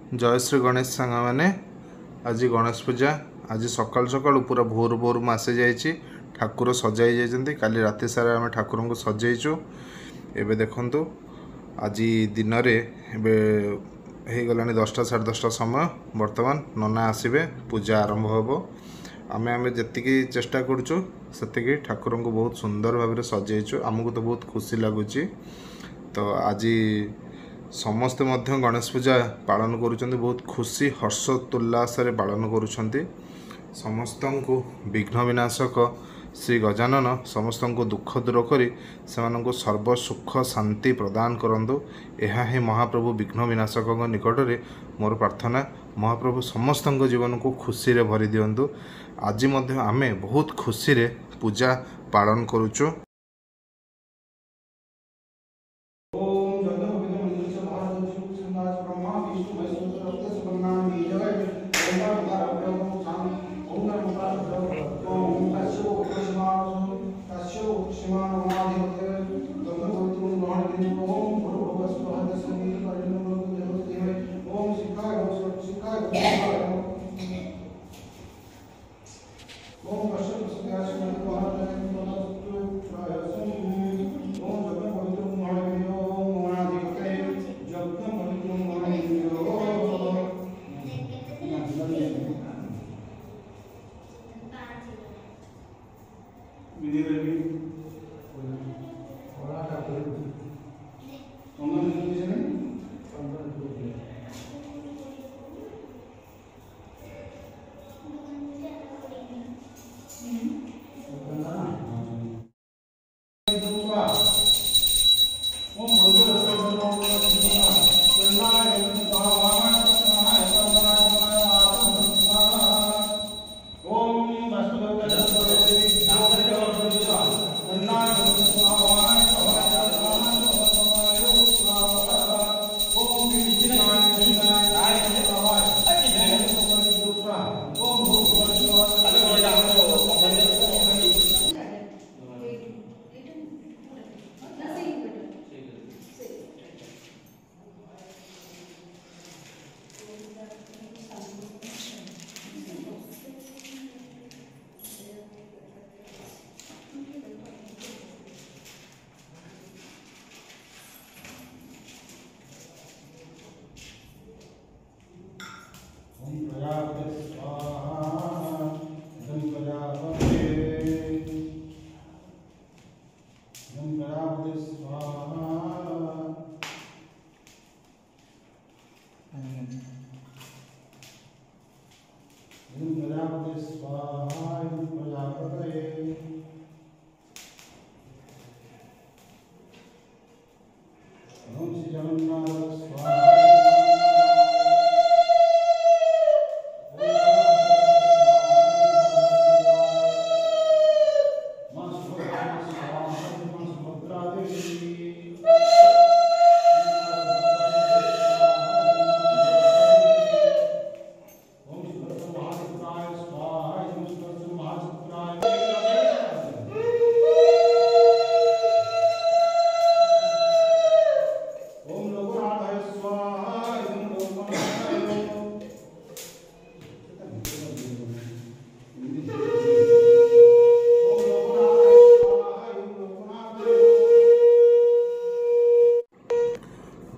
जय श्री गणेश सांग मैंने आज गणेश पूजा आज सकाल सकाल पूरा भोर भोर में आसी जाइए ठाकुर सजाई जाइए काली राति सारा आम ठाकुर को सजाइचु एबे देखंतु आज दिन में गला 10टा 10:30 समय बर्तमान नना आसबे पूजा आरंभ हम आमे आमे जी चेष्टा करुचु से ठाकुर को बहुत सुंदर भाव सजाइचु आमको तो बहुत खुशी लगुच। तो आज समस्ते मध्य गणेश पूजा पालन करुछन्ति बहुत खुशी हर्षोल्लास पालन करुछन्ति। समस्त को विघ्न विनाशक श्री गजानन समस्त को दुख दूर करी से सर्व सुख शांति प्रदान करंतु। यह ही महाप्रभु विघ्न विनाशक निकट में मोर प्रार्थना। महाप्रभु समस्त जीवन को खुशी रे भरी दियंतु। आज मध्य आमे बहुत खुशी रे पूजा पालन करुचु।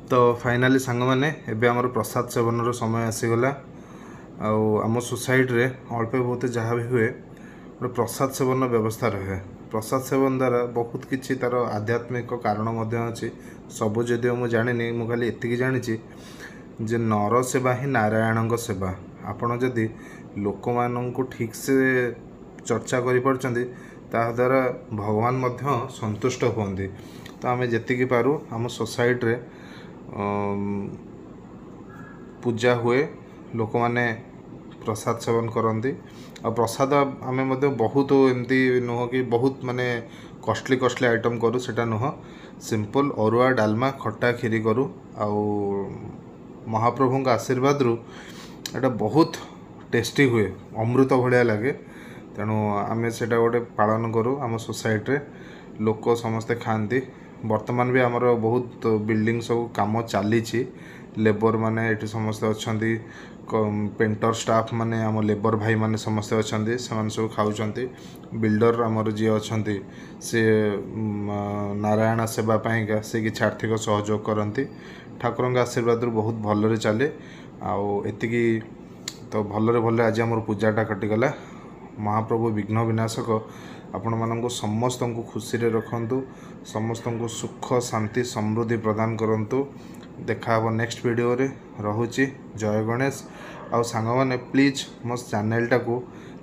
तो फाइनाली सांग मैंने एबे आमर प्रसाद सेवन समय आसीगला आम सोसाइटी रे अल्प बहुत जहाँ भी हुए गोटे प्रसाद सेवन व्यवस्था रहे। प्रसाद सेवन द्वारा बहुत किसी तार आध्यात्मिक कारण अच्छी सबू जदिव मुझे जानी मु खाली एति जानी जे नर सेवा ही नारायण सेवा। आपण जदि लोक मान ठीक से चर्चा कर द्वारा भगवान मध्य संतुष्ट हुंदी। तो आम जी पारू आम सोसाइटी रे पूजा हुए लोक माने प्रसाद सेवन करती। आ प्रसाद आमे मध्य बहुत एमती नुह कि बहुत माने कॉस्टली आइटम करूँ सेटा नुह सिंपल अरुआ डालमा खट्टा खीरी करूँ। आउ महाप्रभु का आशीर्वाद रु एटा बहुत टेस्टी हुए अमृत भाया लगे। तेणु आमे सेटा गोटे पालन करूँ आम सोसाइटी रे लोक समस्ते खाती ବର୍ତ୍ତମାନ ବି ଆମର ବହୁତ ବିଲ୍ଡିଂ ସବୁ କାମ ଚାଲିଛି। लेबर माने एठी समस्त अछंती पेंटर स्टाफ माने आम लेबर भाई माने समस्त अछंती से सब खाऊचंती। बिल्डर आमर जी अछंती से नारायण सेवा पाइका से कि आर्थिक सहयोग करती। ठाकुर आशीर्वाद बहुत भलरे चले आती तो भलरे भल आज आम पूजाटा कटिगला। महाप्रभु विघ्न विनाशक आपण मानक समस्त को खुशी रे रखंतु, समस्त को सुख शांति समृद्धि प्रदान करंतु। देखा हम नेक्स्ट वीडियो रे। रहुची जय गणेश। आउ सांग माने प्लीज मो चैनल टाको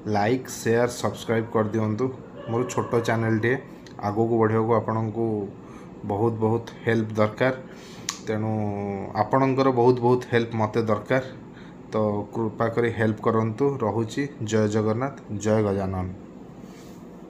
लाइक शेयर सब्सक्राइब कर दियंतु। मोर छोटो चैनल टे आगो को बढ़िया को आपण को बहुत बहुत हेल्प दरकार, तेणु आपणकर बहुत बहुत हेल्प मते दरकार। तो कृपा करी हेल्प करंतु। रहुची जय जगन्नाथ, जय गजानन।